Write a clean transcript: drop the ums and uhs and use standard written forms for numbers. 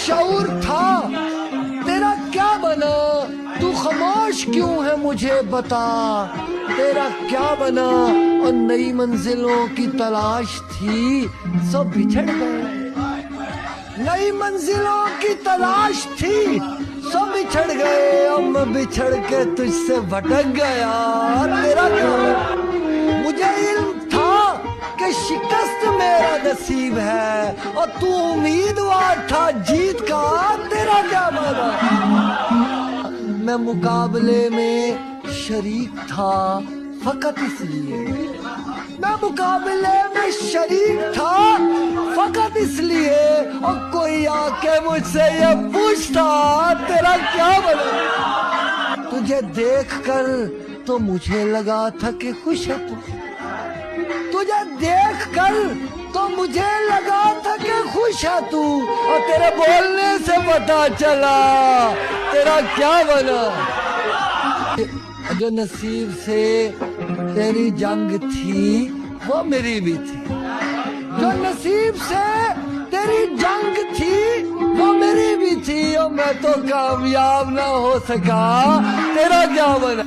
شعور تھا تیرا کیا بنا؟ تو خاموش کیوں ہے مجھے بتا، تیرا کیا بنا؟ اور نئی منزلوں کی تلاش تھی سب بچھڑ گئے، نئی منزلوں کی تلاش تھی سب بچھڑ گئے، اب میں بچھڑ کے تجھ سے بھٹک گیا، تیرا کیا بنا؟ مجھے علم تھا کہ شکست میرا نصیب ہے، اور تو امیدوار تھا جیت کا، تیرا کیا بنا؟ میں مقابلے میں شریک تھا فقط اس لیے، میں مقابلے میں شریک تھا فقط اس لیے، اور کوئی آ کے مجھ سے یہ پوچھتا تیرا کیا بنا؟ تجھے دیکھ کر تو مجھے لگا تھا کہ خوش ہے تو، تجھے دیکھ کر تو مجھے لگا تھا کہ خوش ہے تو، اور تیرے بولنے سے پتا چلا تیرا کیا بنا؟ جو نصیب سے تیری جنگ تھی وہ میری بھی تھی، جو نصیب سے تیری جنگ تھی وہ میری بھی تھی، اور میں تو کامیاب نہ ہو سکا، تیرا کیا بنا؟